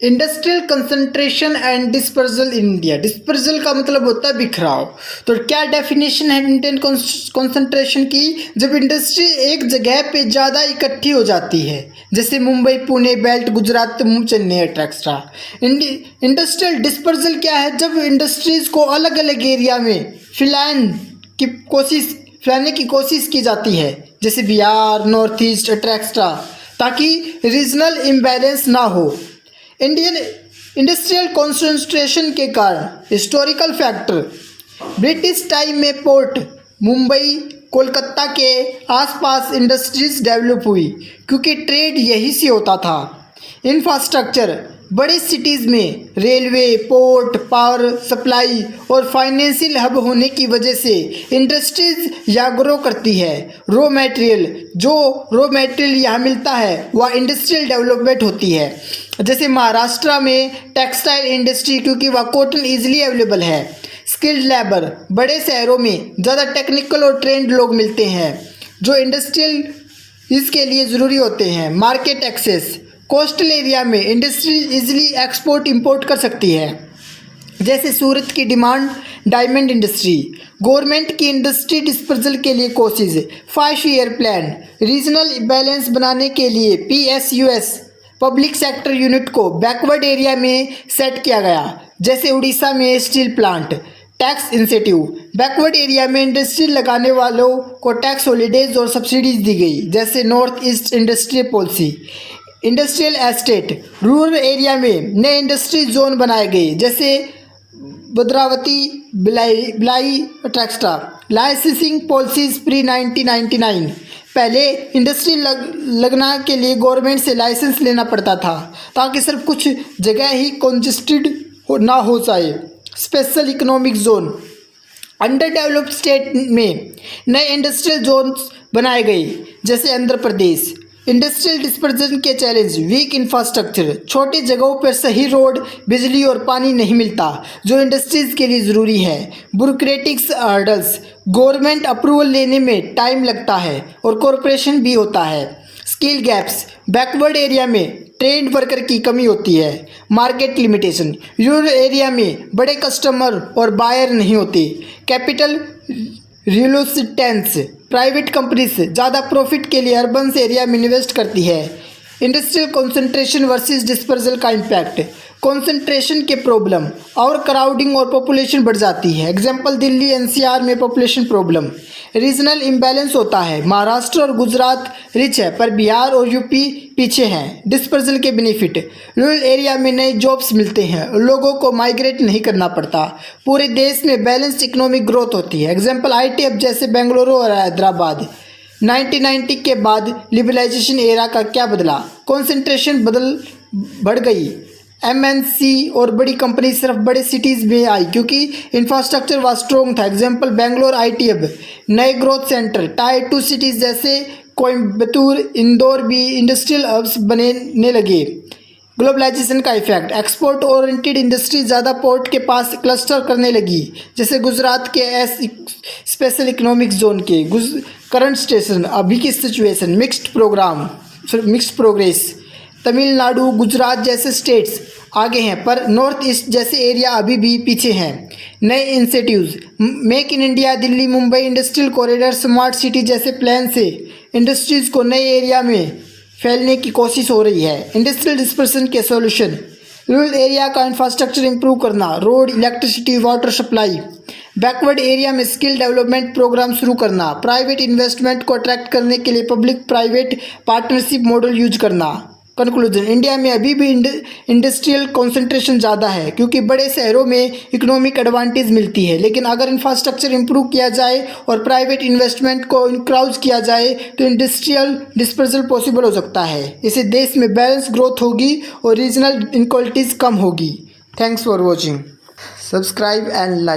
Industrial concentration and dispersal in India. Dispersal का मतलब होता है बिखराव। तो क्या डेफिनेशन है इंडियन कंसंट्रेशन की? जब इंडस्ट्री एक जगह पे ज़्यादा इकट्ठी हो जाती है, जैसे Mumbai, Pune, belt, Gujarat, Chennai etcetera. Industrial dispersal क्या है? जब इंडस्ट्रीज को अलग अलग एरिया में फैलाने की कोशिश की जाती है, जैसे बिहार, नॉर्थ ईस्ट एक्सेट्रा, ताकि रीजनल इम्बैलेंस ना हो। इंडियन इंडस्ट्रियल कॉन्सेंट्रेशन के कारण हिस्टोरिकल फैक्टर, ब्रिटिश टाइम में पोर्ट मुंबई, कोलकाता के आसपास इंडस्ट्रीज डेवलप हुई क्योंकि ट्रेड यहीं से होता था। इंफ्रास्ट्रक्चर, बड़े सिटीज़ में रेलवे, पोर्ट, पावर सप्लाई और फाइनेंशियल हब होने की वजह से इंडस्ट्रीज यहाँ ग्रो करती है। रॉ मटेरियल यहाँ मिलता है, वह इंडस्ट्रियल डेवलपमेंट होती है। जैसे महाराष्ट्र में टेक्सटाइल इंडस्ट्री, क्योंकि वह कॉटन ईजिली अवेलेबल है। स्किल्ड लेबर, बड़े शहरों में ज़्यादा टेक्निकल और ट्रेंड लोग मिलते हैं जो इंडस्ट्रियल इसके लिए ज़रूरी होते हैं। मार्केट एक्सेस, कोस्टल एरिया में इंडस्ट्री इजीली एक्सपोर्ट इंपोर्ट कर सकती है, जैसे सूरत की डिमांड डायमंड इंडस्ट्री। गवर्नमेंट की इंडस्ट्री डिस्पर्सल के लिए कोशिश, 5 ईयर प्लान, रीजनल बैलेंस बनाने के लिए PSUS पब्लिक सेक्टर यूनिट को बैकवर्ड एरिया में सेट किया गया, जैसे उड़ीसा में steel plant. Tax incentive, backward area में इंडस्ट्री लगाने वालों को टैक्स हॉलीडेज और सब्सिडीज दी गई, जैसे north east industrial policy. Industrial estate, rural area में नए इंडस्ट्री जोन बनाए गए, जैसे भद्रावती, बिलाई एक्सेट्रा। लाइसेंसिंग पॉलिसीज प्री 1999, पहले इंडस्ट्री लगना के लिए गवर्नमेंट से लाइसेंस लेना पड़ता था ताकि सिर्फ कुछ जगह ही कंजेस्टेड ना हो जाए। Special economic zone, under developed state में नए इंडस्ट्रियल जोन्स बनाए गए, जैसे आंध्र प्रदेश। इंडस्ट्रियल डिस्पर्सन के चैलेंज, वीक इंफ्रास्ट्रक्चर, छोटी जगहों पर सही रोड, बिजली और पानी नहीं मिलता जो इंडस्ट्रीज के लिए ज़रूरी है। ब्यूरोक्रेटिक्स हर्डल्स, गवर्नमेंट अप्रूवल लेने में टाइम लगता है और कॉरपोरेशन भी होता है। स्किल गैप्स, बैकवर्ड एरिया में ट्रेंड वर्कर की कमी होती है। मार्केट लिमिटेशन, रूरल एरिया में बड़े कस्टमर और बायर नहीं होते। कैपिटल रिलोसिटेंस, प्राइवेट कंपनीज ज़्यादा प्रॉफिट के लिए अर्बन एरिया में इन्वेस्ट करती है। इंडस्ट्रियल कंसंट्रेशन वर्सेस डिस्पर्सल का इम्पैक्ट, कंसंट्रेशन के प्रॉब्लम और क्राउडिंग और पॉपुलेशन बढ़ जाती है। एग्जांपल दिल्ली NCR में पॉपुलेशन प्रॉब्लम। रीजनल इम्बैलेंस होता है, महाराष्ट्र और गुजरात रिच है पर बिहार और UP पीछे हैं। डिस्पर्सल के बेनिफिट, रूरल एरिया में नए जॉब्स मिलते हैं, लोगों को माइग्रेट नहीं करना पड़ता, पूरे देश में बैलेंस्ड इकोनॉमिक ग्रोथ होती है। एग्जांपल IT हब जैसे बेंगलुरु और हैदराबाद। 1990 के बाद लिबरलाइजेशन एरा का क्या बदला? कॉन्सेंट्रेशन बढ़ गई। MNC और बड़ी कंपनी सिर्फ बड़े सिटीज़ में आई क्योंकि इंफ्रास्ट्रक्चर वाज स्ट्रॉन्ग था। Example Bangalore IT hub. नए ग्रोथ सेंटर, Tier 2 सिटीज़ जैसे कोयम्बतूर, इंदौर भी इंडस्ट्रियल हब्स बनने लगे। ग्लोबलाइजेशन का इफेक्ट, एक्सपोर्ट ओरिएंटेड इंडस्ट्री ज़्यादा पोर्ट के पास क्लस्टर करने लगी, जैसे गुजरात के स्पेशल इकोनॉमिक जोन के। करंट स्टेशन, अभी की situation, mixed progress. Tamil Nadu, Gujarat जैसे स्टेट्स आगे हैं पर नॉर्थ ईस्ट जैसे एरिया अभी भी पीछे हैं। नए incentives, make in India, Delhi, Mumbai industrial corridor, smart city जैसे प्लान से इंडस्ट्रीज़ को नए एरिया में फैलने की कोशिश हो रही है। इंडस्ट्रियल डिस्पर्सन के सॉल्यूशन, रूरल एरिया का इंफ्रास्ट्रक्चर इंप्रूव करना, road, electricity, water supply. Backward area में स्किल डेवलपमेंट प्रोग्राम शुरू करना। प्राइवेट इन्वेस्टमेंट को अट्रैक्ट करने के लिए public private partnership model use करना। कंक्लूजन, इंडिया में अभी भी इंडस्ट्रियल कंसंट्रेशन ज़्यादा है क्योंकि बड़े शहरों में इकोनॉमिक एडवांटेज मिलती है, लेकिन अगर इंफ्रास्ट्रक्चर इंप्रूव किया जाए और प्राइवेट इन्वेस्टमेंट को इनक्राउज किया जाए तो इंडस्ट्रियल डिस्पर्सल पॉसिबल हो सकता है। इससे देश में बैलेंस ग्रोथ होगी और रीजनल इनक्वालिटीज़ कम होगी। Thanks for watching. Subscribe and like.